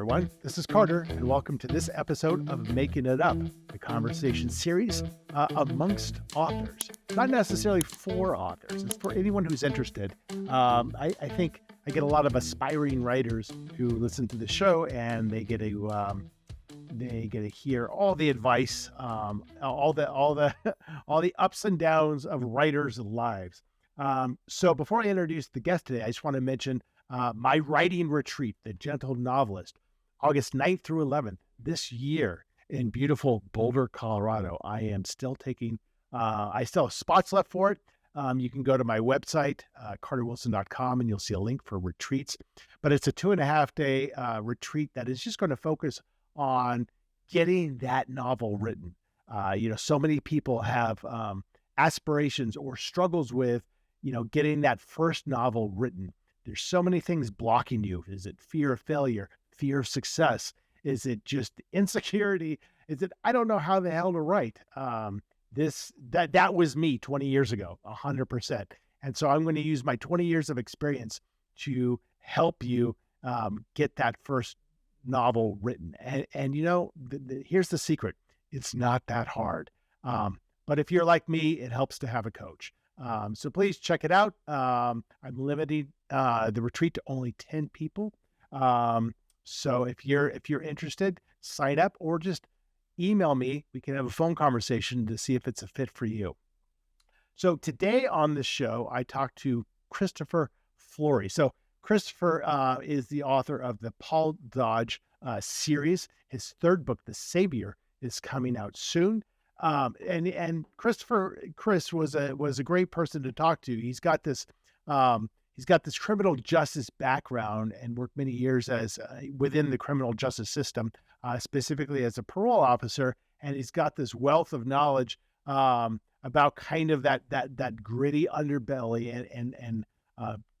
everyone. This is Carter, and welcome to this episode of Making It Up, the conversation series amongst authors. Not necessarily for authors, it's for anyone who's interested. I think I get a lot of aspiring writers who listen to the show, and they get to hear all the advice, all the ups and downs of writers' lives. So before I introduce the guest today, I just want to mention my writing retreat, The Gentle Novelist, August 9th through 11th this year in beautiful Boulder, Colorado. I am still taking, I still have spots left for it. You can go to my website, carterwilson.com, and you'll see a link for retreats. But it's a 2.5-day retreat that is just going to focus on getting that novel written. So many people have aspirations or struggles with, getting that first novel written. There's so many things blocking you. Is it fear of failure, fear of success? Is it just insecurity? Is it, I don't know how the hell to write? That was me 20 years ago, 100%. And so I'm going to use my 20 years of experience to help you get that first novel written. And here's the secret. It's not that hard. But if you're like me, it helps to have a coach. So please check it out. I'm limiting the retreat to only 10 people. So if you're interested, sign up or just email me. We can have a phone conversation to see if it's a fit for you. So today on the show, I talked to Christopher Flory. So Christopher is the author of the Paul Dodge series. His third book, The Savior, is coming out soon. And Chris was a great person to talk to. He's got this criminal justice background and worked many years as within the criminal justice system, specifically as a parole officer. And he's got this wealth of knowledge about kind of that gritty underbelly and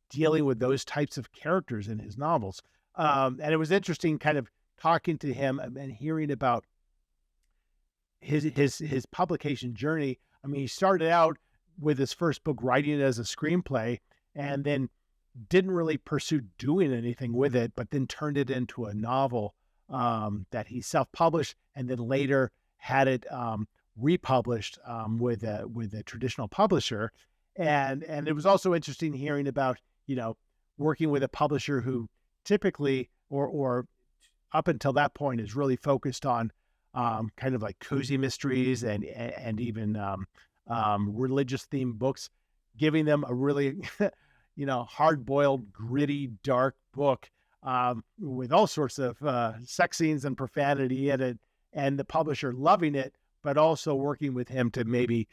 dealing with those types of characters in his novels. And it was interesting kind of talking to him and hearing about his publication journey. I mean, he started out with his first book writing it as a screenplay and then didn't really pursue doing anything with it, but then turned it into a novel that he self-published and then later had it republished with a traditional publisher. And it was also interesting hearing about, working with a publisher who typically or up until that point is really focused on kind of like cozy mysteries and even religious themed books, giving them a really, hard-boiled, gritty, dark book with all sorts of sex scenes and profanity in it, and the publisher loving it, but also working with him to maybe,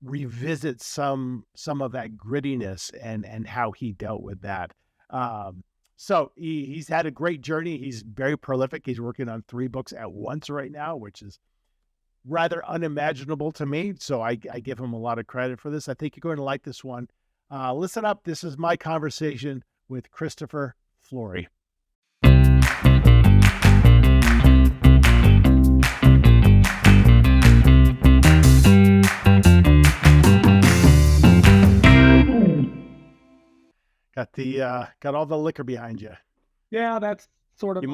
revisit some of that grittiness and how he dealt with that. So he's had a great journey. He's very prolific. He's working on 3 books at once right now, which is rather unimaginable to me. So I give him a lot of credit for this. I think you're going to like this one. Listen up. This is my conversation with Christopher Flory. Got all the liquor behind you. Yeah, that's sort of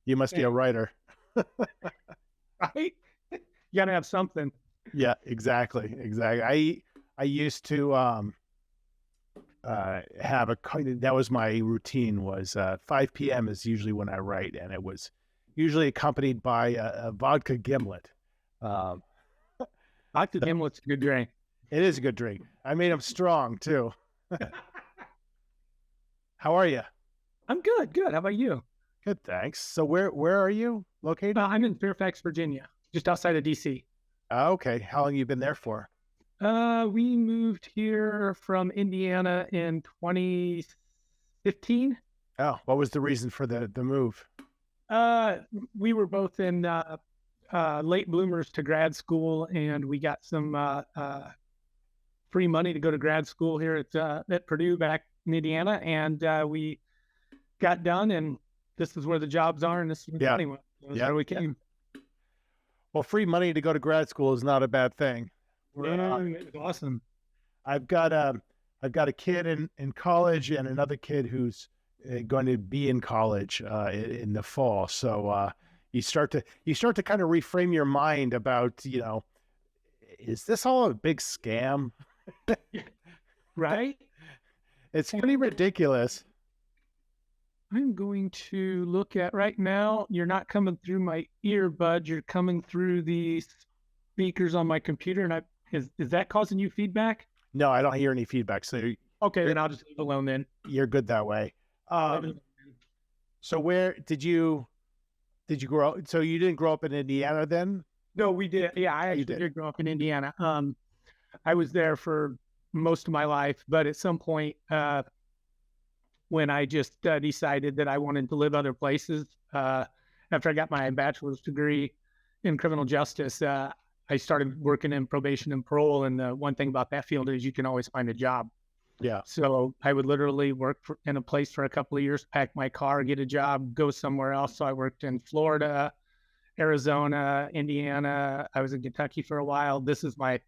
you must be a writer. Right? You gotta have something. Yeah, exactly. I used to have that was my routine, was 5 p.m. is usually when I write, and it was usually accompanied by a vodka gimlet. Vodka gimlet's a good drink. It is a good drink. I made them strong too. How are you? I'm good. How about you? Good, thanks. So where are you located? I'm in Fairfax, Virginia, just outside of DC. Okay. How long have you been there for? We moved here from Indiana in 2015. Oh, what was the reason for the move? We were both in late bloomers to grad school, and we got some free money to go to grad school here at Purdue back in Indiana, and we got done, and this is where the jobs are, and this is where the money went. Where we came. Well, free money to go to grad school is not a bad thing. It was awesome. I've got a kid in college and another kid who's going to be in college in the fall. So you start to kind of reframe your mind about, is this all a big scam? Right. It's pretty ridiculous. I'm going to look at right now. You're not coming through my earbuds. You're coming through the speakers on my computer. And is that causing you feedback? No, I don't hear any feedback. So Okay, then I'll just leave it alone then. you're good that way. So where did you grow up? So you didn't grow up in Indiana then? No, we did. Yeah, I actually did grow up in Indiana. I was there for most of my life, but at some point, when I just decided that I wanted to live other places, after I got my bachelor's degree in criminal justice, I started working in probation and parole. And the one thing about that field is you can always find a job. Yeah. So I would literally work in a place for a couple of years, pack my car, get a job, go somewhere else. So I worked in Florida, Arizona, Indiana. I was in Kentucky for a while. This is my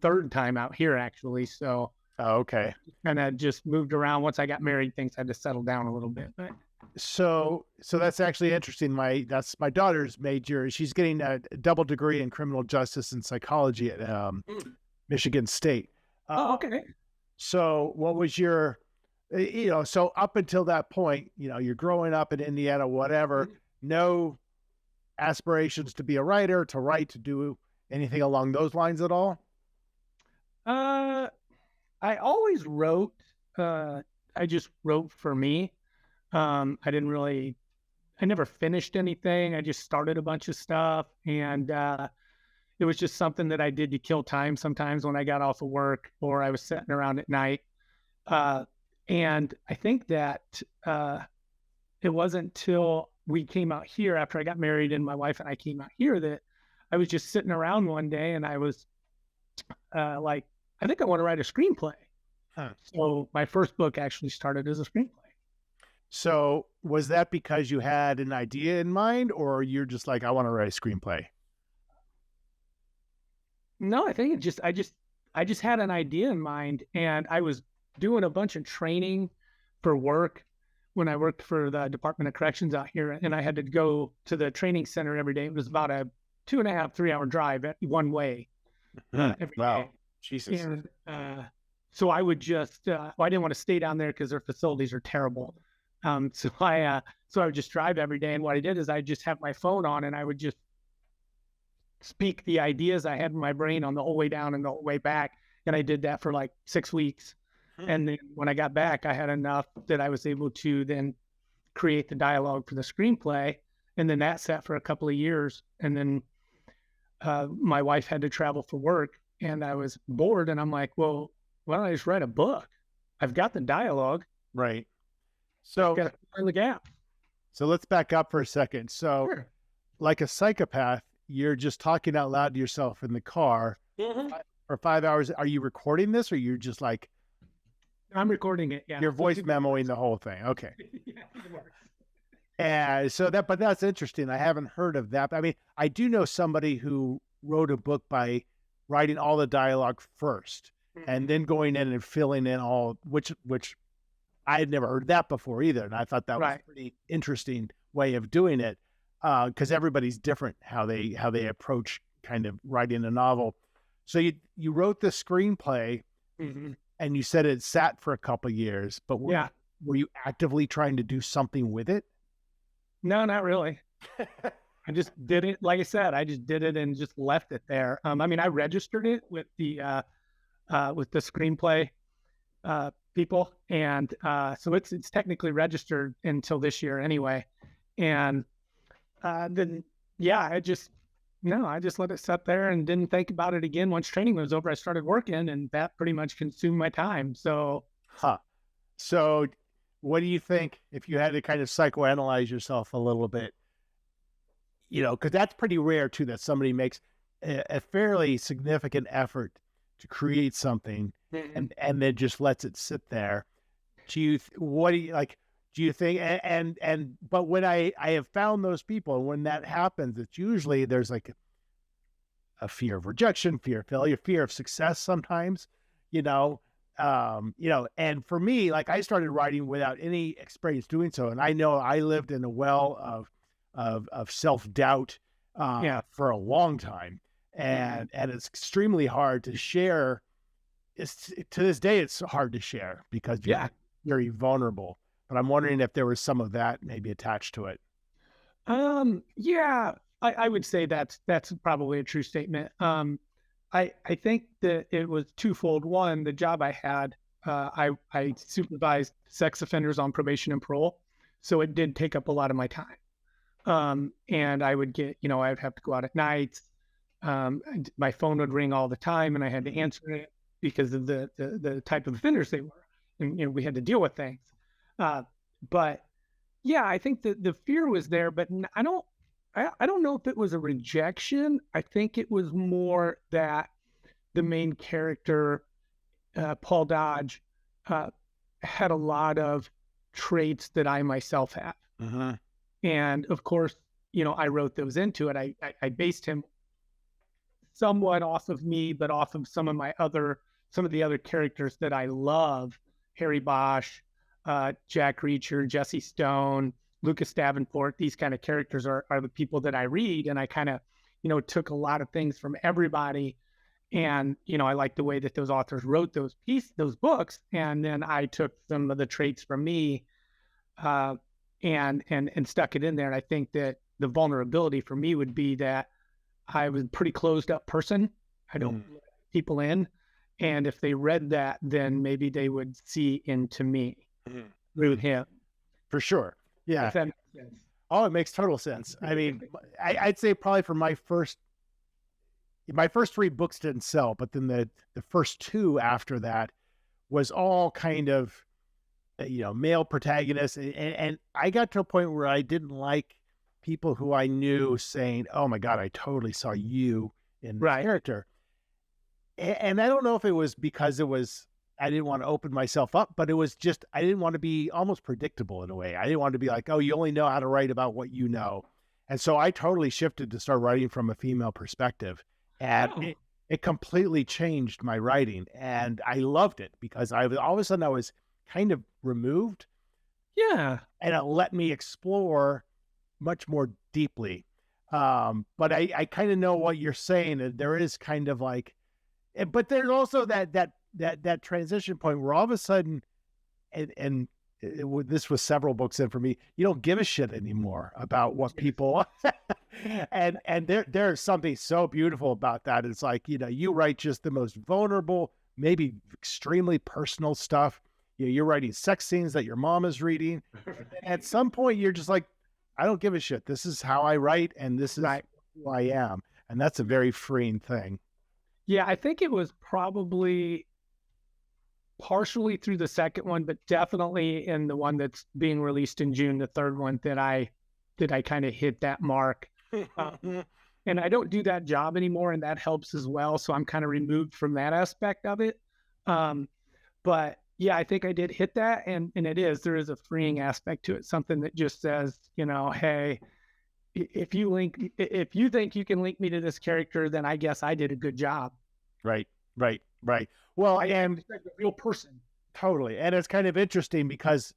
third time out here, actually. So okay. And I just moved around. Once I got married, things had to settle down a little bit. But So that's actually interesting. That's my daughter's major. She's getting a double degree in criminal justice and psychology at Michigan State. okay. So what was your, so up until that point, you're growing up in Indiana, whatever, no aspirations to be a writer, to write, to do anything along those lines at all? I always wrote. I just wrote for me. I never finished anything. I just started a bunch of stuff, and it was just something that I did to kill time sometimes when I got off of work or I was sitting around at night. And I think that it wasn't till we came out here after I got married and my wife and I came out here that I was just sitting around one day and I was like, I think I want to write a screenplay. Huh. So my first book actually started as a screenplay. So was that because you had an idea in mind, or you're just like, I want to write a screenplay? No, I think I just had an idea in mind, and I was doing a bunch of training for work when I worked for the Department of Corrections out here, and I had to go to the training center every day. It was about a 2.5, 3-hour drive one way every day. Jesus. And so I would just, I didn't want to stay down there because their facilities are terrible. So I would just drive every day. And what I did is I just have my phone on and I would just speak the ideas I had in my brain on the whole way down and the whole way back. And I did that for like 6 weeks. And then when I got back, I had enough that I was able to then create the dialogue for the screenplay. And then that sat for a couple of years. And then my wife had to travel for work and I was bored. And I'm like, well, why don't I just write a book? I've got the dialogue. Right. So got to fill the gap. So let's back up for a second. So Sure. Like a psychopath, you're just talking out loud to yourself in the car for 5 hours. Are you recording this or you're just like, I'm recording it. Yeah. Your voice memoing the whole thing. Okay. Yeah, it works. And but that's interesting. I haven't heard of that. I mean, I do know somebody who wrote a book by writing all the dialogue first and then going in and filling in all, which I had never heard that before either. And I thought that was a pretty interesting way of doing it. Cause everybody's different how they approach kind of writing a novel. So you wrote the screenplay and you said it sat for a couple of years, but were you actively trying to do something with it? No, not really. I just did it. Like I said, I just did it and just left it there. I mean, I registered it with the screenplay people. And so it's technically registered until this year anyway. And then, I just let it sit there and didn't think about it again. Once training was over, I started working and that pretty much consumed my time. So, So what do you think if you had to kind of psychoanalyze yourself a little bit, because that's pretty rare too, that somebody makes a fairly significant effort to create something and then just lets it sit there. What do you like? Do you think, but when I have found those people, when that happens, it's usually there's like a fear of rejection, fear of failure, fear of success sometimes, and for me, like I started writing without any experience doing so. And I know I lived in a well of self-doubt, for a long time. And it's extremely hard to share. To this day, it's hard to share because you're very vulnerable. But I'm wondering if there was some of that maybe attached to it. Yeah, I would say that's probably a true statement. I think that it was twofold. One, the job I had, I supervised sex offenders on probation and parole, so it did take up a lot of my time. And I would get, I would have to go out at nights. And my phone would ring all the time, and I had to answer it because of the type of offenders they were, and we had to deal with things. But yeah, I think that the fear was there, but I don't know if it was a rejection. I think it was more that the main character, Paul Dodge, had a lot of traits that I myself have. Uh-huh. And of course, I wrote those into it. I based him somewhat off of me, but off of some of the other characters that I love. Harry Bosch, Jack Reacher, Jesse Stone, Lucas Davenport. These kind of characters are the people that I read. And I kind of, took a lot of things from everybody. And, I like the way that those authors wrote those books. And then I took some of the traits from me, and stuck it in there. And I think that the vulnerability for me would be that I was a pretty closed up person. I don't let people in. And if they read that, then maybe they would see into me through him. For sure. Yeah. If that makes sense. Oh, it makes total sense. I mean, I'd say probably for my first 3 books didn't sell, but then the first 2 after that was all kind of, male protagonists. And I got to a point where I didn't like people who I knew saying, "Oh my God, I totally saw you in this character." And I don't know if it was because I didn't want to open myself up, but it was just, I didn't want to be almost predictable in a way. I didn't want to be like, "Oh, you only know how to write about what you know." And so I totally shifted to start writing from a female perspective. And it completely changed my writing. And I loved it because all of a sudden I was kind of removed. Yeah. And it let me explore much more deeply. But I kind of know what you're saying. And there is kind of like, but there's also that transition point where all of a sudden, this was several books in for me, you don't give a shit anymore about what people, and there's something so beautiful about that. It's like, you write just the most vulnerable, maybe extremely personal stuff. You're writing sex scenes that your mom is reading. At some point, you're just like, I don't give a shit. This is how I write, and this is who I am. And that's a very freeing thing. Yeah, I think it was probably partially through the second one, but definitely in the one that's being released in June, the third one, that I kind of hit that mark. And I don't do that job anymore, and that helps as well. So I'm kind of removed from that aspect of it. But yeah, I think I did hit that, and there is a freeing aspect to it. Something that just says, hey, if you think you can link me to this character, then I guess I did a good job. Right. Well, and a real person. Totally. And it's kind of interesting because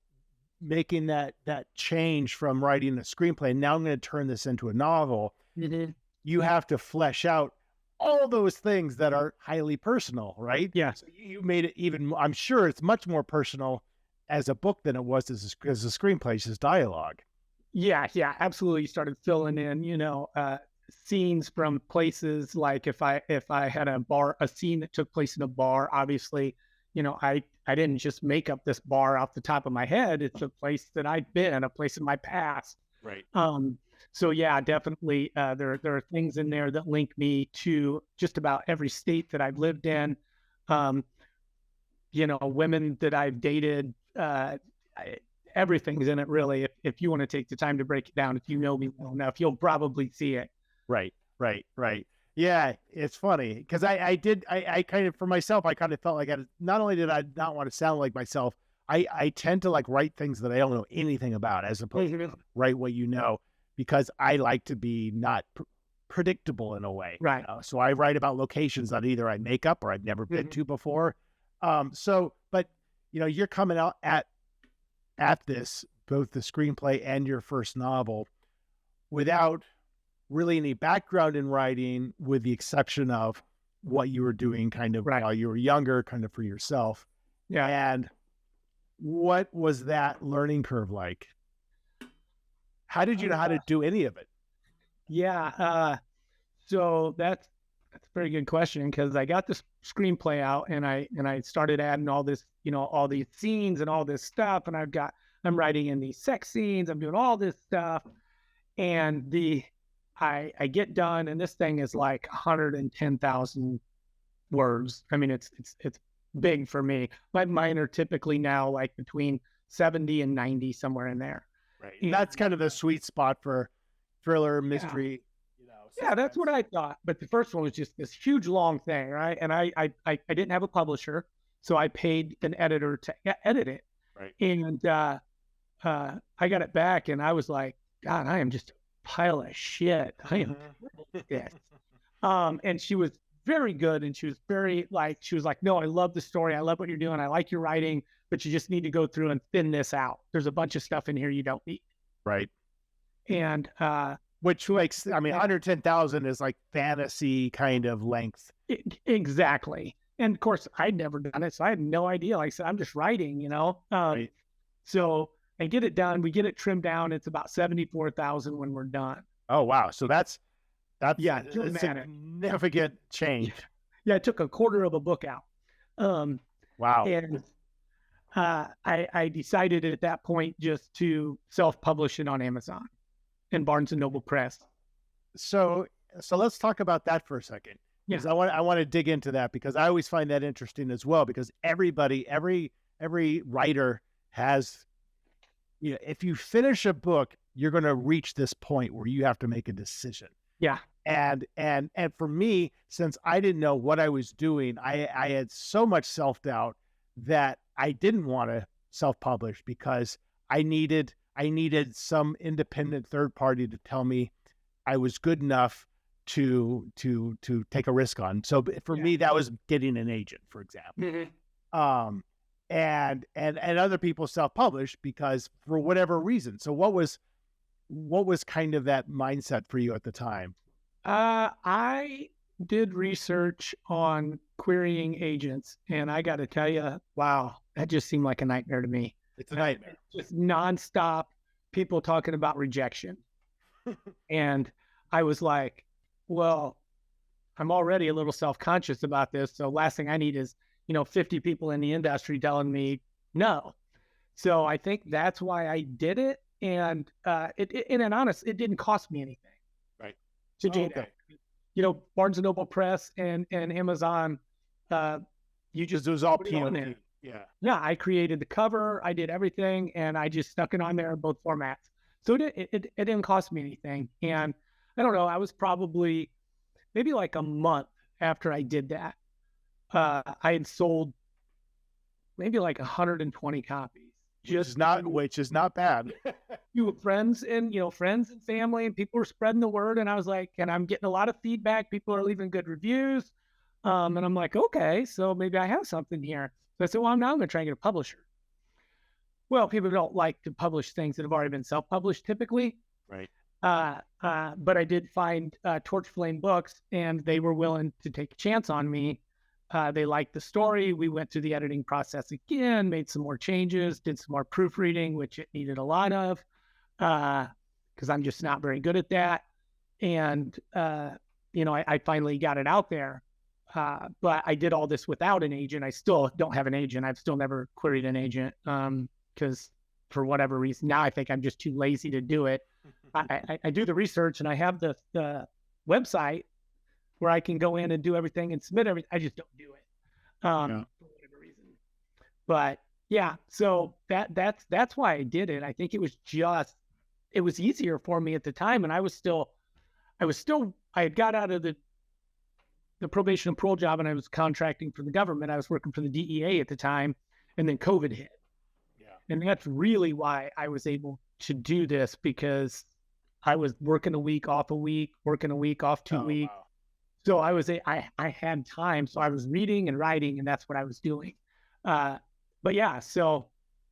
making that change from writing a screenplay, now I'm going to turn this into a novel. Mm-hmm. You have to flesh out all those things that are highly personal, right? Yeah. So you made it even, I'm sure it's much more personal as a book than it was as a screenplay, as dialogue. Yeah, absolutely. You started filling in, scenes from places, like if I had a scene that took place in a bar, obviously, I didn't just make up this bar off the top of my head. It's a place that I've been, a place in my past. Right. So yeah, definitely, there are things in there that link me to just about every state that I've lived in. Women that I've dated, everything's in it, really. If you want to take the time to break it down, if you know me well enough, you'll probably see it. Right. Yeah, it's funny because I kind of, for myself, I kind of felt like not only did I not want to sound like myself, I tend to like write things that I don't know anything about, as opposed to write what you know, because I like to be not predictable in a way. Right. So I write about locations that either I make up or I've never been to before. But you're coming out at this, both the screenplay and your first novel, without really any background in writing, with the exception of what you were doing kind of Right. while you were younger, kind of for yourself. Yeah. And what was that learning curve like? How did you know how to do any of it? Yeah. So that's a very good question, because I got this screenplay out and I started adding all this, all these scenes and all this stuff. And I'm writing in these sex scenes. I'm doing all this stuff. And I get done, and this thing is like 110,000 words. I mean, it's big for me. Mine are typically now like between 70 and 90, somewhere in there. Right. And That's kind of the sweet spot for thriller, mystery. yeah, that's what I thought. But the first one was just this huge long thing, right? And I didn't have a publisher, so I paid an editor to edit it. Right. And I got it back, and I was like, God, I am just a pile of shit. I am this. And she was very good, and she was like, no, I love the story. I love what you're doing. I like your writing, but you just need to go through and thin this out. There's a bunch of stuff in here you don't need. Right. And which makes, 110,000 is like fantasy kind of length. Exactly. And of course, I'd never done it, so I had no idea. Like I said, I'm just writing, Right. So I get it done. We get it trimmed down. It's about 74,000 when we're done. Oh, wow. So that's Yeah, a dramatic. significant change. Yeah, I took a quarter of a book out. Wow. And I decided at that point just to self-publish it on Amazon and Barnes and Noble Press. So let's talk about that for a second. Because I want to dig into that, because I always find that interesting as well, because every writer has, if you finish a book, you're going to reach this point where you have to make a decision. Yeah. And for me, since I didn't know what I was doing, I had so much self-doubt that I didn't want to self-publish, because I needed some independent third party to tell me I was good enough to take a risk on. So for me, that was getting an agent, for example. Mm-hmm. And other people self-publish because for whatever reason. So what was kind of that mindset for you at the time? I did research on querying agents, and I got to tell you, wow, that just seemed like a nightmare to me. It's a nightmare. Just nonstop people talking about rejection. And I was like, well, I'm already a little self-conscious about this. So last thing I need is, 50 people in the industry telling me no. So I think that's why I did it. And and honest, it didn't cost me anything. Right. To do that. Barnes and Noble Press and Amazon, you just it was all put it on there. Yeah. Yeah, I created the cover, I did everything, and I just stuck it on there in both formats. So it didn't cost me anything. And I don't know, I was probably maybe like a month after I did that. I had sold maybe like 120 copies. Which is not bad. You friends and family, and people were spreading the word, and I was like, and I'm getting a lot of feedback. People are leaving good reviews. And I'm like, okay, so maybe I have something here. So I said, well, now I'm going to try and get a publisher. Well, people don't like to publish things that have already been self-published typically. Right. But I did find Torch Flame Books, and they were willing to take a chance on me. They liked the story. We went through the editing process again, made some more changes, did some more proofreading, which it needed a lot of, because I'm just not very good at that. And, I finally got it out there. But I did all this without an agent. I still don't have an agent. I've still never queried an agent because for whatever reason, now I think I'm just too lazy to do it. I do the research, and I have the website where I can go in and do everything and submit everything. I just don't do it for whatever reason. But yeah, so that's why I did it. I think it was easier for me at the time, and I had got out of the probation and parole job, and I was contracting for the government. I was working for the DEA at the time, and then COVID hit. Yeah. And that's really why I was able to do this, because I was working a week, off a week, working a week, off 2 weeks. Wow. So I had time. So I was reading and writing, and that's what I was doing. But yeah, so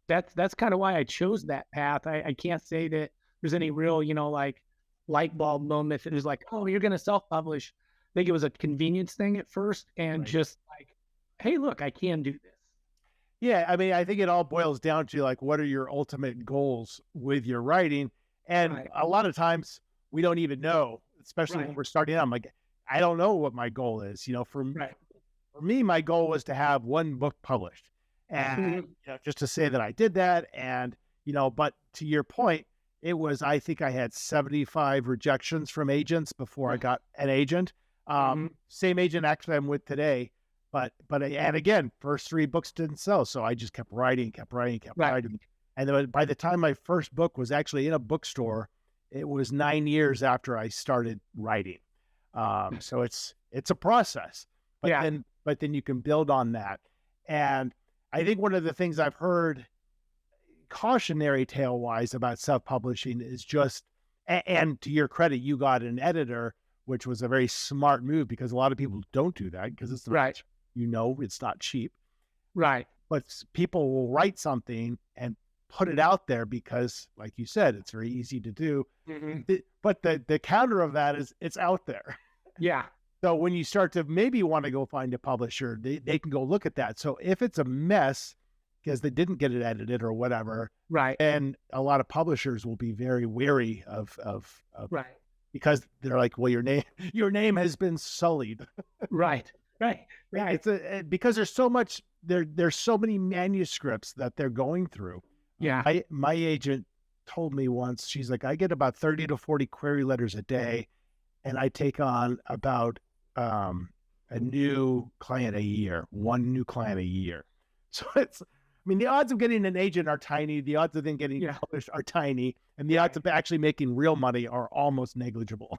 that's kind of why I chose that path. I can't say that there's any real, like light bulb moment that is like, oh, you're going to self-publish. I think it was a convenience thing at first, and Right. just like, hey, look, I can do this. Yeah, I mean, I think it all boils down to like, what are your ultimate goals with your writing? And Right. a lot of times we don't even know, especially when Right. we're starting out. I'm like, I don't know what my goal is. Right. For me, my goal was to have one book published, and Mhm. just to say that I did that. And but to your point, it was, I think I had 75 rejections from agents before I got an agent. Mhm. Same agent actually I'm with today, but and again, first three books didn't sell, so I just kept writing, kept writing, kept Right. writing. And then by the time my first book was actually in a bookstore, it was 9 years after I started writing. So it's a process, but Yeah. then you can build on that. And I think one of the things I've heard cautionary tale wise about self-publishing is just, and to your credit, you got an editor, which was a very smart move, because a lot of people don't do that because it's not, Right. it's not cheap. Right. But people will write something and put it out there because, like you said, it's very easy to do. Mhm. But the counter of that is it's out there. Yeah. So when you start to maybe want to go find a publisher, they can go look at that. So if it's a mess because they didn't get it edited or whatever, Right. and a lot of publishers will be very wary of Right. because they're like, well, your name has been sullied. Right. Right. Right. Because there's so many manuscripts that they're going through. Yeah. My agent told me once, she's like, I get about 30 to 40 query letters a day, and I take on about a new client a year, one new client a year. So I mean, the odds of getting an agent are tiny. The odds of them getting Yeah. published are tiny, and the odds of actually making real money are almost negligible.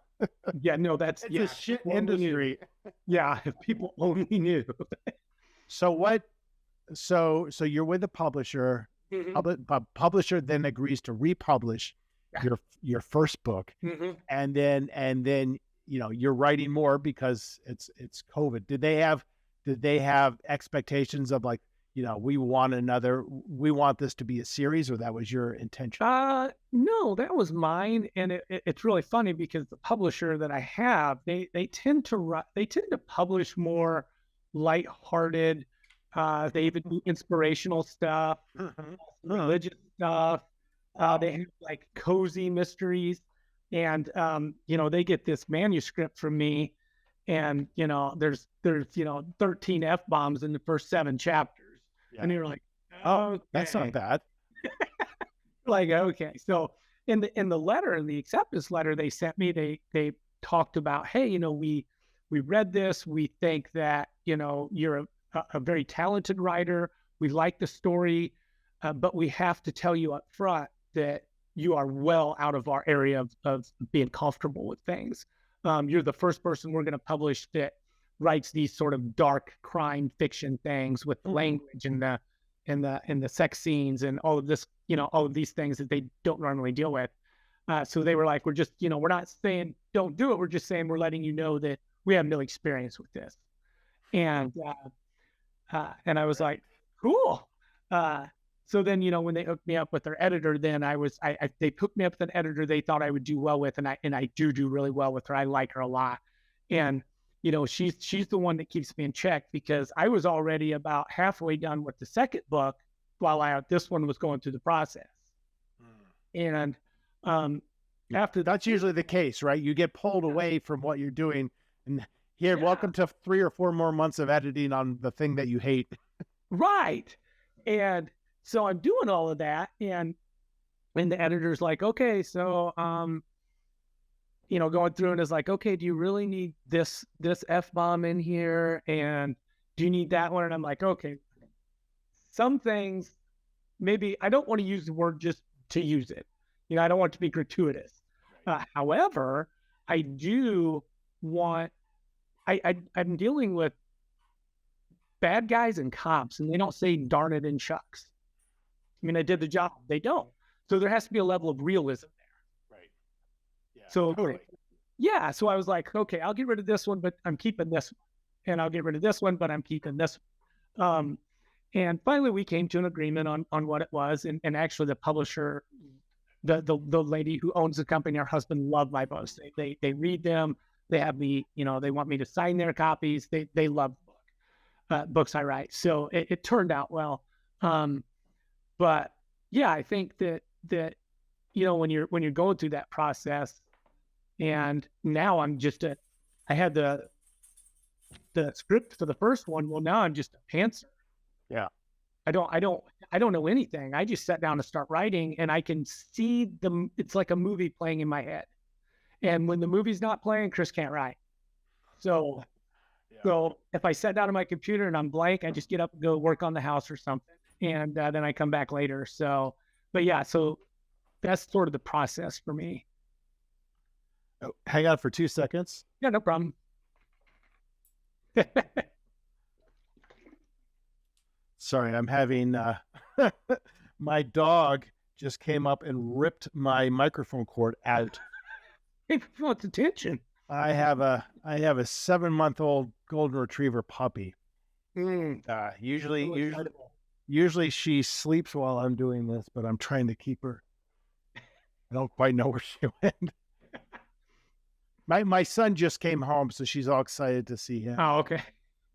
Yeah. No, that's It's yeah. a shit People only knew. industry. Yeah. If people only knew. So what? So you're with a publisher. Mhm. Publisher then agrees to republish Yeah. your first book, Mhm. and then you're writing more because it's COVID. Did they have expectations of like, we want this to be a series, or that was your intention? No, that was mine, and it's really funny because the publisher that I have, they tend to publish more lighthearted. They even do inspirational stuff, religious stuff. They have like cozy mysteries, and they get this manuscript from me, and there's 13 F bombs in the first 7 chapters, and Yeah. you're like, Oh, that's okay. not bad. Like, okay. So in the letter, in the acceptance letter they sent me, they talked about, hey, we read this, we think that you're a very talented writer, we like the story, but we have to tell you up front that you are well out of our area of being comfortable with things. You're the first person we're going to publish that writes these sort of dark crime fiction things with the language and the sex scenes and all of this, all of these things that they don't normally deal with. So they were like, we're just, we're not saying don't do it. We're just saying we're letting you know that we have no experience with this. And I was like, cool. So then, when they hooked me up with their editor, then they hooked me up with an editor they thought I would do well with, and I do really well with her. I like her a lot, and she's the one that keeps me in check, because I was already about halfway done with the second book while this one was going through the process, and after That's usually the case, right? You get pulled away from what you're doing, and here, welcome to 3 or 4 more months of editing on the thing that you hate. right, and so I'm doing all of that, and the editor's like, okay, so going through and is like, okay, do you really need this F bomb in here? And do you need that one? And I'm like, okay, some things, maybe I don't want to use the word just to use it. I don't want it to be gratuitous. However, I do want, I'm dealing with bad guys and cops, and they don't say darn it and shucks. I mean, I did the job. They don't. So there has to be a level of realism there. Right. Yeah. So Totally. yeah, so I was like, okay, I'll get rid of this one, but I'm keeping this one, and I'll get rid of this one, but I'm keeping this one. And finally, we came to an agreement on what it was. And actually, the publisher, the lady who owns the company, her husband loved my books. They read them. They have me, they want me to sign their copies. They love books I write. So it turned out well. But yeah, I think that when you're going through that process, and now I had the script for the first one. Well, now I'm just a pantser. Yeah. I don't know anything. I just sat down to start writing, and I can see it's like a movie playing in my head. And when the movie's not playing, Chris can't write. So, so if I sat down on my computer and I'm blank, I just get up and go work on the house or something. And then I come back later. So, but yeah, so that's sort of the process for me. Oh, hang on for 2 seconds. Yeah, no problem. Sorry, I'm having my dog just came up and ripped my microphone cord out. He wants attention. I have a 7-month-old golden retriever puppy. Usually she sleeps while I'm doing this, but I'm trying to keep her. I don't quite know where she went. My son just came home, so she's all excited to see him. Oh, okay.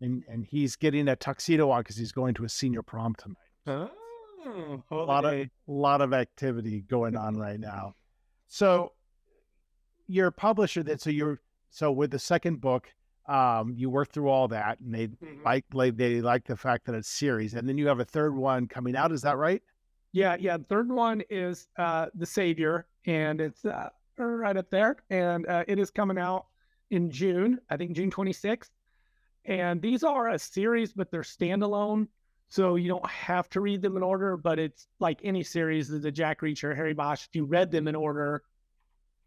And he's getting a tuxedo on because he's going to a senior prom tonight. Oh, a lot of activity going on right now. So you're a publisher so with the second book, you work through all that, and they like the fact that it's series, and then you have a third one coming out. Is that right? Yeah. The third one is The Savior, and it's right up there, and it is coming out in June. I think June 26th. And these are a series, but they're standalone, so you don't have to read them in order. But it's like any series, the Jack Reacher, Harry Bosch. If you read them in order,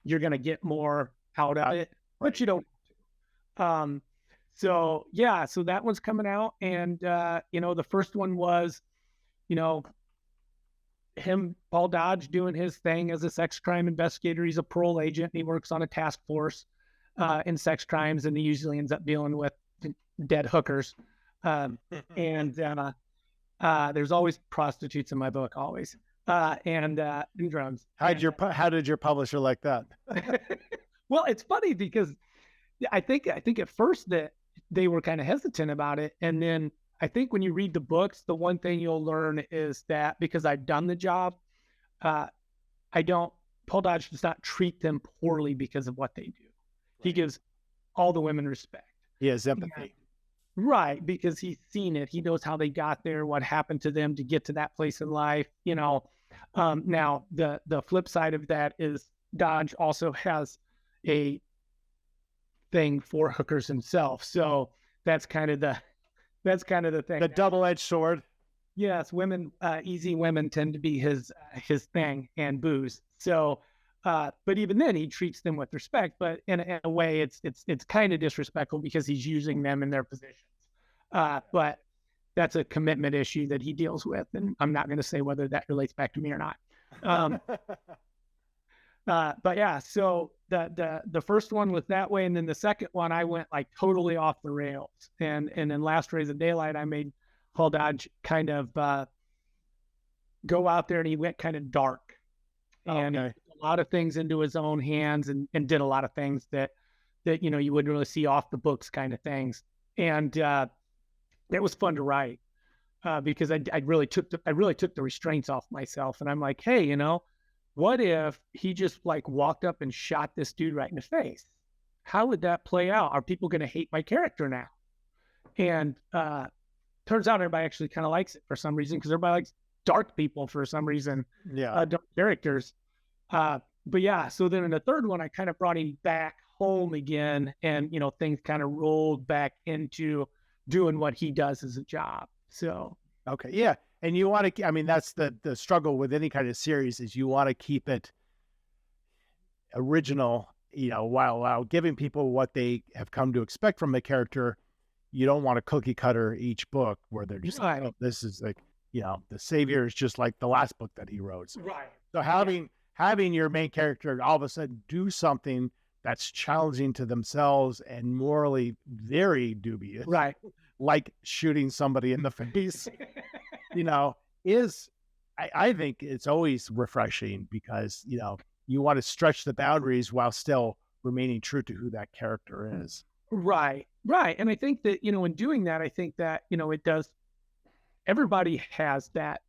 you're going to get more out of it, but you don't. So yeah, so that one's coming out, and the first one was, Paul Dodge doing his thing as a sex crime investigator. He's a parole agent. And he works on a task force in sex crimes, and he usually ends up dealing with dead hookers. And there's always prostitutes in my book, always, and drugs. How did your publisher like that? Well, it's funny because I think at first that they were kind of hesitant about it, and then I think when you read the books, the one thing you'll learn is that because I've done the job, Paul Dodge does not treat them poorly because of what they do. Right. He gives all the women respect. He has empathy. Yeah. Right, because he's seen it. He knows how they got there, what happened to them to get to that place in life. Now the flip side of that is Dodge also has a thing for hookers himself. So that's kind of the thing. The double-edged sword. Yes, easy women tend to be his thing, and booze. So, but even then, he treats them with respect. But in a way, it's kind of disrespectful because he's using them in their positions. But that's a commitment issue that he deals with, and I'm not going to say whether that relates back to me or not. But yeah, so the first one was that way, and then the second one I went like totally off the rails, and in Last Rays of Daylight I made Paul Dodge kind of go out there, and he went kind of dark, and he took a lot of things into his own hands, and did a lot of things that you wouldn't really see off the books kind of things, and it was fun to write because I really took the restraints off myself, and I'm like, hey, what if he just like walked up and shot this dude right in the face? How would that play out? Are people going to hate my character now? And turns out everybody actually kind of likes it for some reason, because everybody likes dark people for some reason. Yeah, dark characters. But yeah, so then in the third one, I kind of brought him back home again, and things kind of rolled back into doing what he does as a job. So okay, yeah. And you want to, that's the struggle with any kind of series, is you want to keep it original, while giving people what they have come to expect from the character. You don't want to cookie cutter each book where they're just like, oh, this is like, the Savior is just like the last book that he wrote. Right. So having your main character all of a sudden do something that's challenging to themselves and morally very dubious. Right. Like shooting somebody in the face. is, I think it's always refreshing because, you want to stretch the boundaries while still remaining true to who that character is. Right. And I think that, in doing that, I think that, it does, everybody has that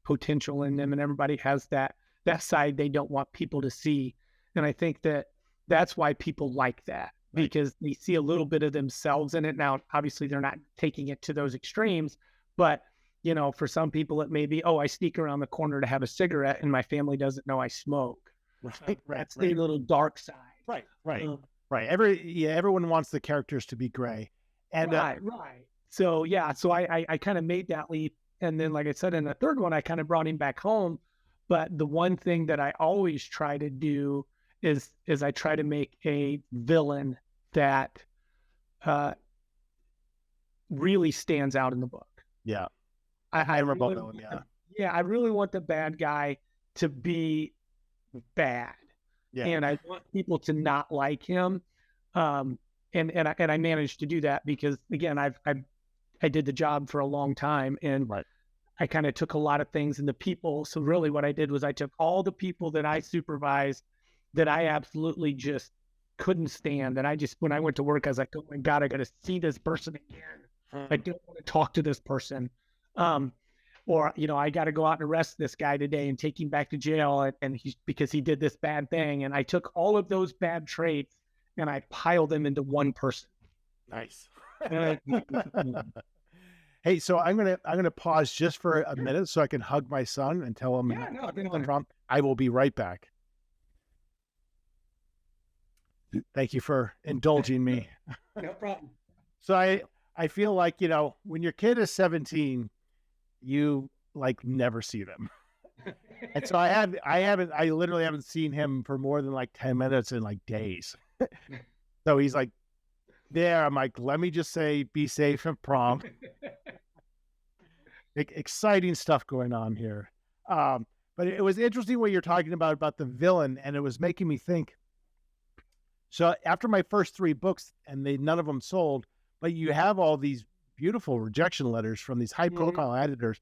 potential in them, and everybody has that side they don't want people to see. And I think that that's why people like that, because they see a little bit of themselves in it. Now, obviously they're not taking it to those extremes, but for some people it may be, oh, I sneak around the corner to have a cigarette and my family doesn't know I smoke. That's the little dark side. Right. Everyone wants the characters to be gray. And right. So I kind of made that leap. And then, like I said, in the third one, I kind of brought him back home. But the one thing that I always try to do is I try to make a villain that really stands out in the book. Yeah. I really want the bad guy to be bad. Yeah. And I want people to not like him. And I managed to do that because, again, I did the job for a long time, and I kind of took a lot of things in the people. So really what I did was I took all the people that I supervised that I absolutely just couldn't stand. And when I went to work, I was like, oh my God, I got to see this person again. I don't want to talk to this person. Or, I got to go out and arrest this guy today and take him back to jail. And because he did this bad thing. And I took all of those bad traits and I piled them into one person. Nice. Hey, so I'm gonna pause just for a minute so I can hug my son and tell him I will be right back. Thank you for indulging me. No problem. So I feel like, when your kid is 17, you never see them. And so I literally haven't seen him for more than 10 minutes in days. So he's there. I'm like, let me just say, be safe at prom. Exciting stuff going on here. But it was interesting what you're talking about the villain, and it was making me think. So after my first 3 books, and none of them sold, but you have all these beautiful rejection letters from these high-profile editors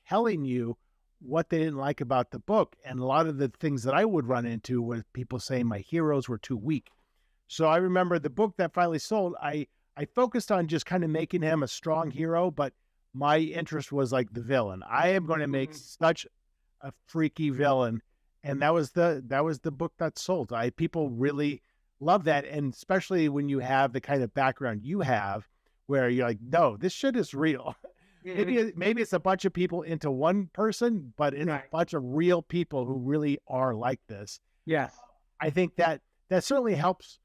telling you what they didn't like about the book. And a lot of the things that I would run into was people saying my heroes were too weak. So I remember the book that finally sold, I focused on just kind of making him a strong hero, but my interest was the villain. I am going to make such a freaky villain. And that was the book that sold. People really love that. And especially when you have the kind of background you have, where you're like, no, this shit is real. Maybe it's a bunch of people into one person, but it's a bunch of real people who really are like this. Yes. I think that certainly helps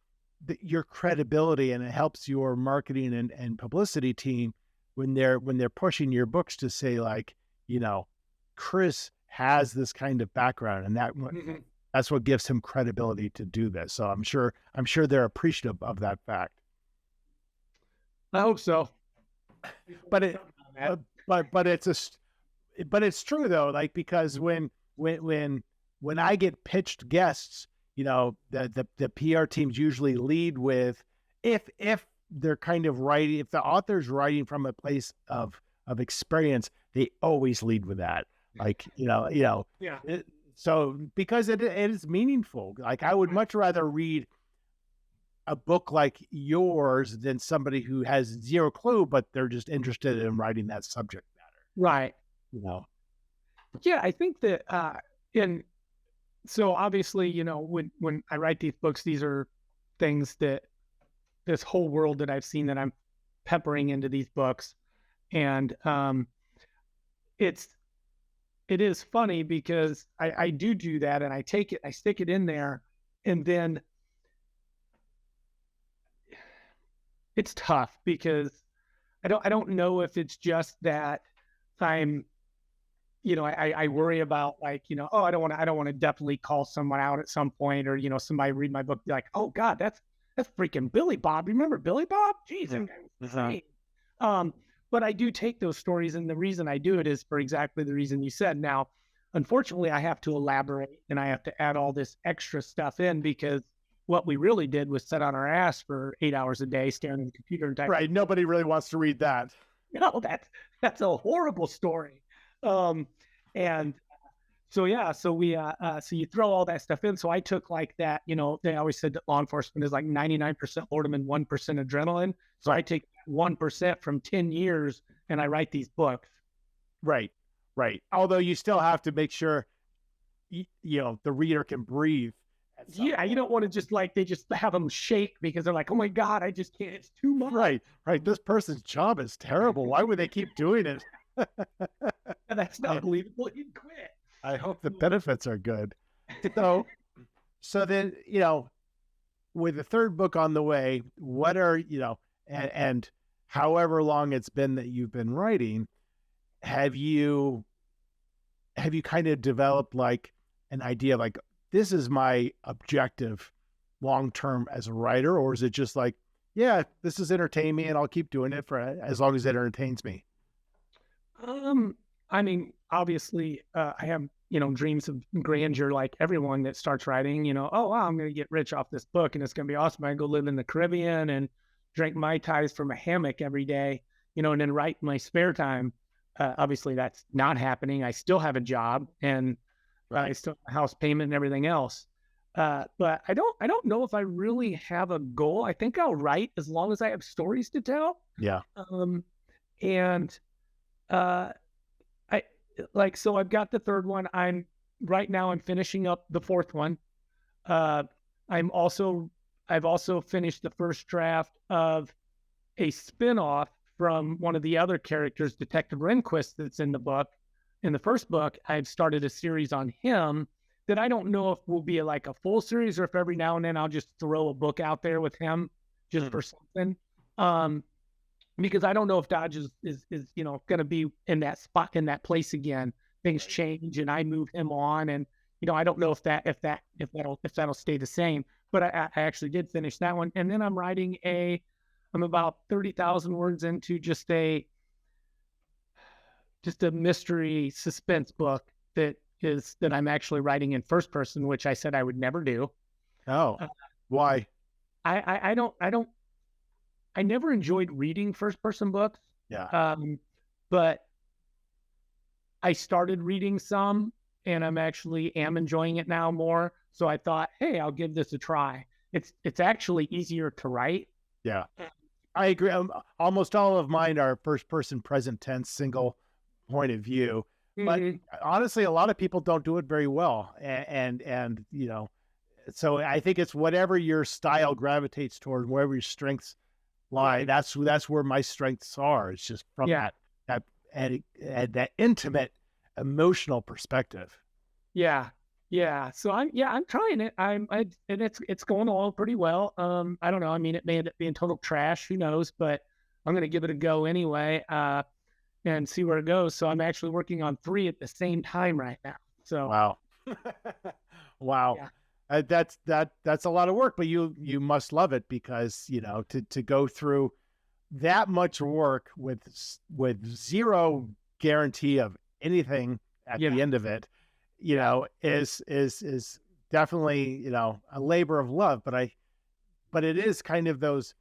your credibility, and it helps your marketing and publicity team when they're pushing your books to say Chris has this kind of background, and that's what gives him credibility to do this. So I'm sure they're appreciative of that fact. I hope so. But it's true though, because when I get pitched guests, the PR teams usually lead with, if they're kind of writing, if the author's writing from a place of experience, they always lead with that. Yeah. So because it is meaningful. I would much rather read a book like yours than somebody who has zero clue, but they're just interested in writing that subject matter. Right. Yeah, I think that, so obviously, when I write these books, these are things that this whole world that I've seen that I'm peppering into these books. And it is funny because I do that, and I stick it in there, and then it's tough because I don't know if it's just that I'm, I worry about I don't want to definitely call someone out at some point, or, somebody read my book, be like, oh God, that's freaking Billy Bob. Remember Billy Bob? Jeez, that guy was insane. But I do take those stories, and the reason I do it is for exactly the reason you said. Now, unfortunately, I have to elaborate, and I have to add all this extra stuff in, because what we really did was sit on our ass for 8 hours a day, staring at the computer and typing. Right. Nobody really wants to read that. No, that's a horrible story. And so, yeah, so so you throw all that stuff in. So I took like that, they always said that law enforcement is like 99% boredom and 1% adrenaline. So I take 1% from 10 years and I write these books. Right. Although you still have to make sure, the reader can breathe. Yeah, you don't want to just they just have them shake because they're like, oh my God, I just can't, it's too much. Right. This person's job is terrible. Why would they keep doing it? That's not believable. You'd quit. I hope the benefits are good. So then, with the third book on the way, what are, and however long it's been that you've been writing, have you kind of developed like an idea, like this is my objective long-term as a writer, or is it just like, yeah, this is entertaining me and I'll keep doing it for as long as it entertains me? I mean, obviously, I have, dreams of grandeur like everyone that starts writing, oh, wow, I'm going to get rich off this book and it's going to be awesome. I can go live in the Caribbean and drink Mai Tais from a hammock every day, and then write in my spare time. Obviously, that's not happening. I still have a job and I still have a house payment and everything else. But I don't know if I really have a goal. I think I'll write as long as I have stories to tell. Yeah. And so I've got the third one. I'm finishing up the fourth one. I've also finished the first draft of a spinoff from one of the other characters, Detective Rehnquist, that's in the book. In the first book, I've started a series on him that I don't know if will be like a full series or if every now and then I'll just throw a book out there with him just for something. Because I don't know if Dodge is going to be in that spot, in that place again. Things change and I move him on, and I don't know if that'll stay the same. But I actually did finish that one, and then I'm writing I'm about 30,000 words into just a mystery suspense book that I'm actually writing in first person, which I said I would never do. Oh, why? I never enjoyed reading first person books. Yeah. But I started reading some and I'm enjoying it now more. So I thought, hey, I'll give this a try. It's actually easier to write. Yeah, I agree. Almost all of mine are first person present tense, single point of view. But honestly, a lot of people don't do it very well. And so I think it's whatever your style gravitates toward, wherever your strengths lie. That's where my strengths are. It's just from that intimate emotional perspective. Yeah. So I'm trying it. And it's going along pretty well. I don't know. I mean, it may end up being total trash. Who knows? But I'm going to give it a go anyway. And see where it goes. So I'm actually working on 3 at the same time right now. So wow. Wow. Yeah. That's a lot of work, but you must love it because, to go through that much work with zero guarantee of anything at the end of it, is definitely, a labor of love, but it is kind of those,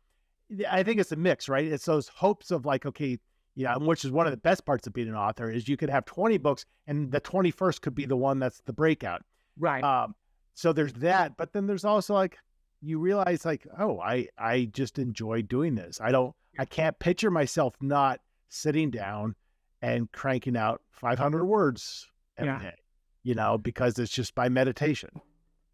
I think it's a mix, right? It's those hopes of like, okay, which is one of the best parts of being an author is you could have 20 books and the 21st could be the one that's the breakout. Right. So there's that, but then there's also like, you realize like, oh, I just enjoy doing this. I can't picture myself not sitting down and cranking out 500 words every day, because it's just by meditation.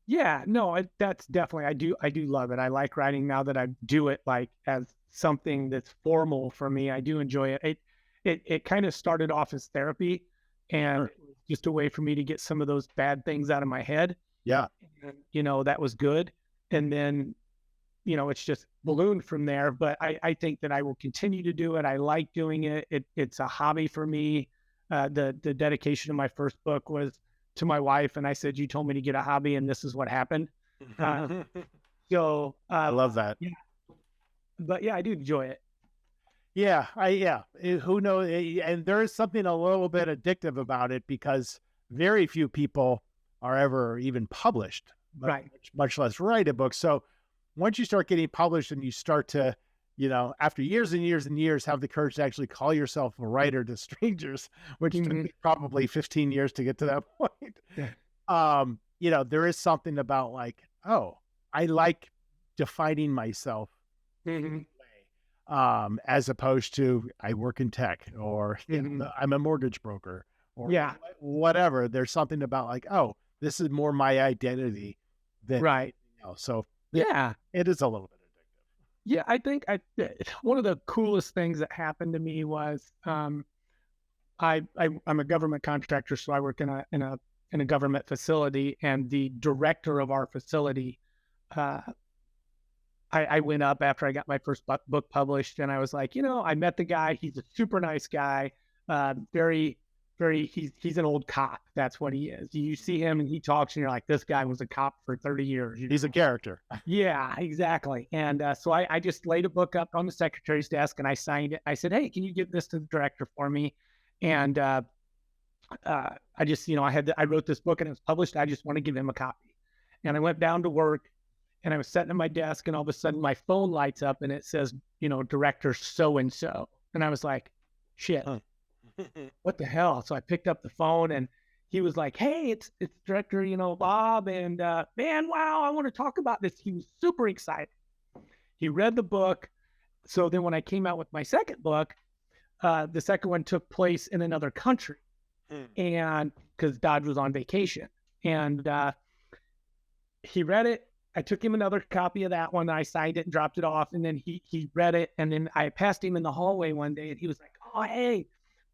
Yeah, no, that's definitely, I do love it. I like writing now that I do it like as something that's formal for me. I do enjoy it. It kind of started off as therapy and just a way for me to get some of those bad things out of my head. Yeah. And, that was good. And then, it's just ballooned from there, but I think that I will continue to do it. I like doing it. It's a hobby for me. The dedication of my first book was to my wife. And I said, you told me to get a hobby and this is what happened. So I love that. Yeah. But yeah, I do enjoy it. Yeah. Who knows? And there is something a little bit addictive about it because very few people are ever even published, right? Much less write a book. So once you start getting published and you start to, after years and years and years, have the courage to actually call yourself a writer to strangers, which took me probably 15 years to get to that point. Yeah. There is something about like, oh, I like defining myself as opposed to I work in tech or I'm a mortgage broker or whatever. There's something about like, oh, this is more my identity than anything else. So it is a little bit addictive. Yeah, I think one of the coolest things that happened to me was I'm a government contractor, so I work in a government facility, and the director of our facility, I went up after I got my first book published, and I was like, I met the guy. He's a super nice guy. He's an old cop. That's what he is. You see him and he talks and you're like, this guy was a cop for 30 years. He's a character. Yeah, exactly. And so I just laid a book up on the secretary's desk and I signed it. I said, hey, can you give this to the director for me? And I just, I wrote this book and it was published. I just want to give him a copy. And I went down to work and I was sitting at my desk and all of a sudden my phone lights up and it says, director so-and-so. And I was like, shit. What the hell? So I picked up the phone and he was like, hey, it's director, Bob. And man, wow, I want to talk about this. He was super excited. He read the book. So then when I came out with my second book, the second one took place in another country. And because Dodge was on vacation. And he read it. I took him another copy of that one. I signed it and dropped it off. And then he read it. And then I passed him in the hallway one day and he was like, oh, hey,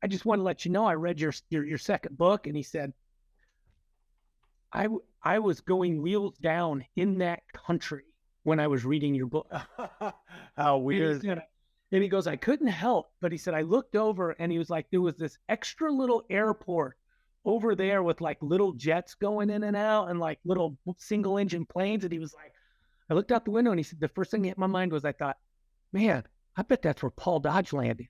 I just want to let you know I read your second book. And he said, I was going wheels down in that country when I was reading your book. How weird. And he goes, I couldn't help, but he said, I looked over and he was like, there was this extra little airport over there with like little jets going in and out and like little single engine planes. And he was like, I looked out the window and he said, the first thing that hit my mind was, I thought, man, I bet that's where Paul Dodge landed.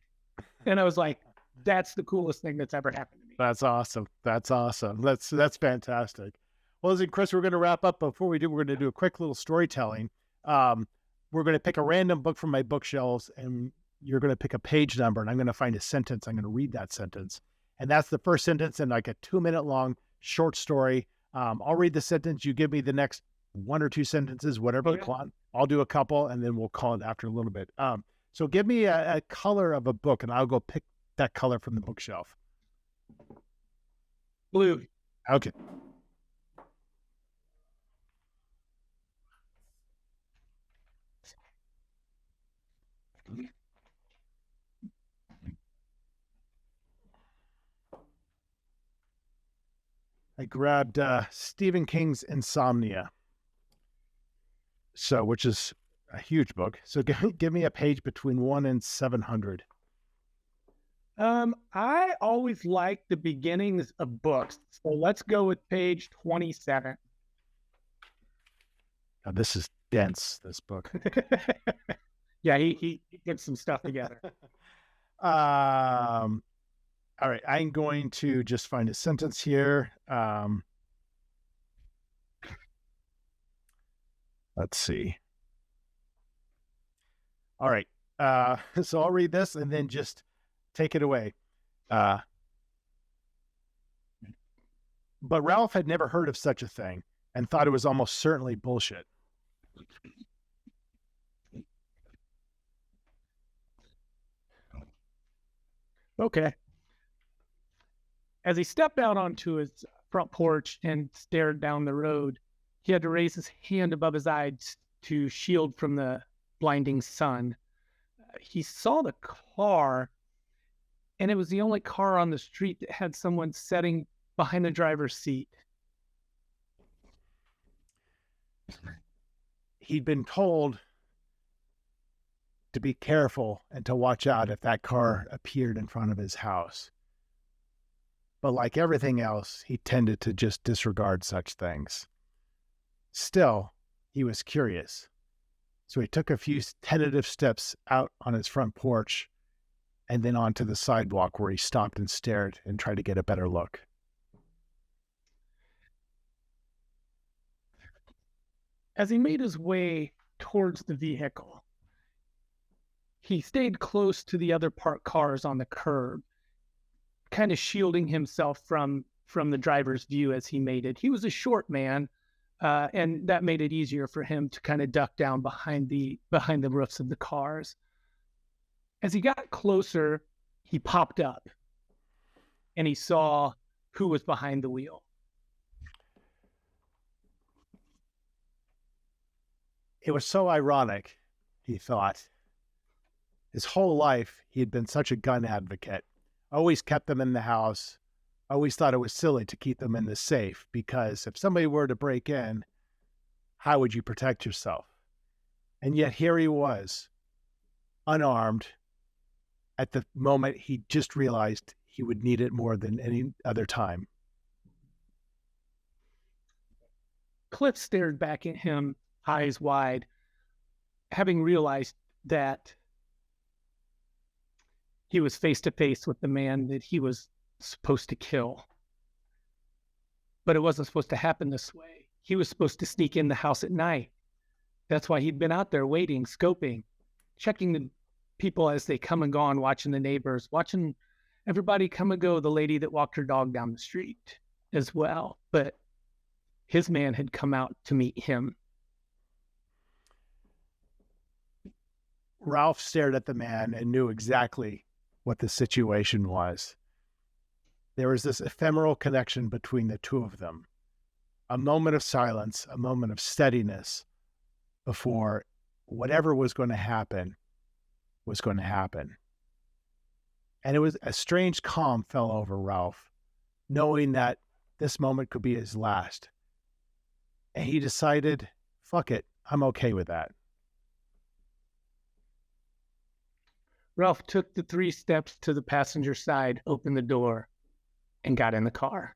And I was like, that's the coolest thing that's ever happened to me. That's awesome. That's awesome. That's fantastic. Well, listen, Chris, we're going to wrap up. Before we do, we're going to do a quick little storytelling. We're going to pick a random book from my bookshelves and you're going to pick a page number and I'm going to find a sentence. I'm going to read that sentence. And that's the first sentence in like a 2-minute long short story. I'll read the sentence. You give me the next 1 or 2 sentences, whatever you want. I'll do a couple and then we'll call it after a little bit. So give me a color of a book and I'll go pick that color from the bookshelf. Blue. Okay. I grabbed Stephen King's Insomnia. Which is a huge book. So give me a page between 1 and 700. I always like the beginnings of books. So let's go with page 27. Now, this is dense, this book. Yeah, he gets some stuff together. All right, I'm going to just find a sentence here. Let's see. All right, so I'll read this and then just take it away. But Ralph had never heard of such a thing and thought it was almost certainly bullshit. Okay. As he stepped out onto his front porch and stared down the road, he had to raise his hand above his eyes to shield from the blinding sun. He saw the car, and it was the only car on the street that had someone sitting behind the driver's seat. He'd been told to be careful and to watch out if that car appeared in front of his house. But like everything else, he tended to just disregard such things. Still, he was curious. So he took a few tentative steps out on his front porch and then onto the sidewalk where he stopped and stared and tried to get a better look. As he made his way towards the vehicle, he stayed close to the other parked cars on the curb, kind of shielding himself from the driver's view as he made it. He was a short man, and that made it easier for him to kind of duck down behind the roofs of the cars. As he got closer, he popped up and he saw who was behind the wheel. It was so ironic, he thought. His whole life, he had been such a gun advocate, always kept them in the house, always thought it was silly to keep them in the safe, because if somebody were to break in, how would you protect yourself? And yet here he was, unarmed, at the moment he just realized he would need it more than any other time. Cliff stared back at him, eyes wide, having realized that he was face to face with the man that he was supposed to kill. But it wasn't supposed to happen this way. He was supposed to sneak in the house at night. That's why he'd been out there waiting, scoping, checking the people as they come and gone, watching the neighbors, watching everybody come and go, the lady that walked her dog down the street as well. But his man had come out to meet him. Ralph stared at the man and knew exactly what the situation was. There was this ephemeral connection between the two of them. A moment of silence, a moment of steadiness before whatever was going to happen was going to happen. And it was a strange calm fell over Ralph, knowing that this moment could be his last. And he decided, fuck it, I'm okay with that. Ralph took the 3 steps to the passenger side, opened the door, and got in the car.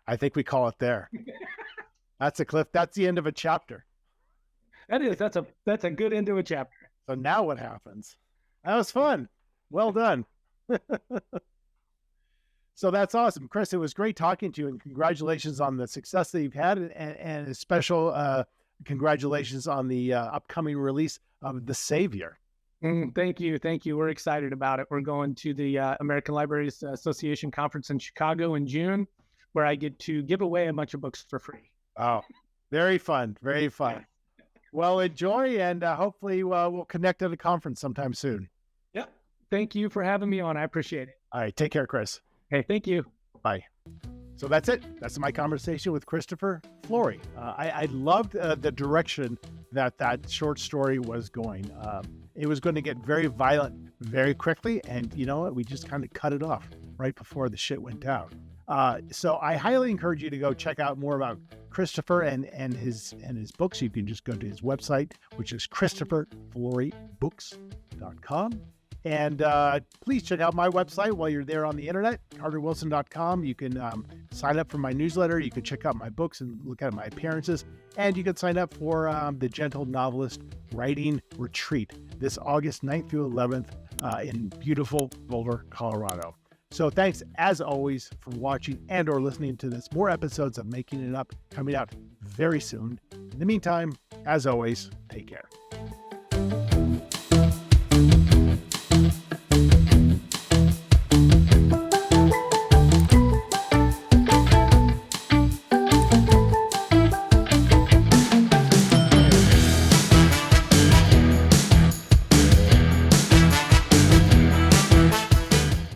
I think we call it there. That's a cliff. That's the end of a chapter. That is. That's a good end to a chapter. So now what happens? That was fun. Well done. So that's awesome. Chris, it was great talking to you, and congratulations on the success that you've had, and a special congratulations on the upcoming release of The Savior. Thank you. Thank you. We're excited about it. We're going to the American Libraries Association conference in Chicago in June, where I get to give away a bunch of books for free. Oh, very fun. Very fun. Well, enjoy, and hopefully we'll connect at a conference sometime soon. Yep. Thank you for having me on. I appreciate it. All right. Take care, Chris. Hey, thank you. Bye. So that's it. That's my conversation with Christopher Flory. I loved the direction that short story was going. It was going to get very violent very quickly, and you know what? We just kind of cut it off right before the shit went down. So I highly encourage you to go check out more about Christopher and his books. You can just go to his website, which is ChristopherFloryBooks.com. And please check out my website while you're there on the internet, carterwilson.com. You can sign up for my newsletter. You can check out my books and look at my appearances. And you can sign up for the Gentle Novelist Writing Retreat this August 9th through 11th in beautiful Boulder, Colorado. So thanks, as always, for watching and or listening to this. More episodes of Making It Up coming out very soon. In the meantime, as always, take care.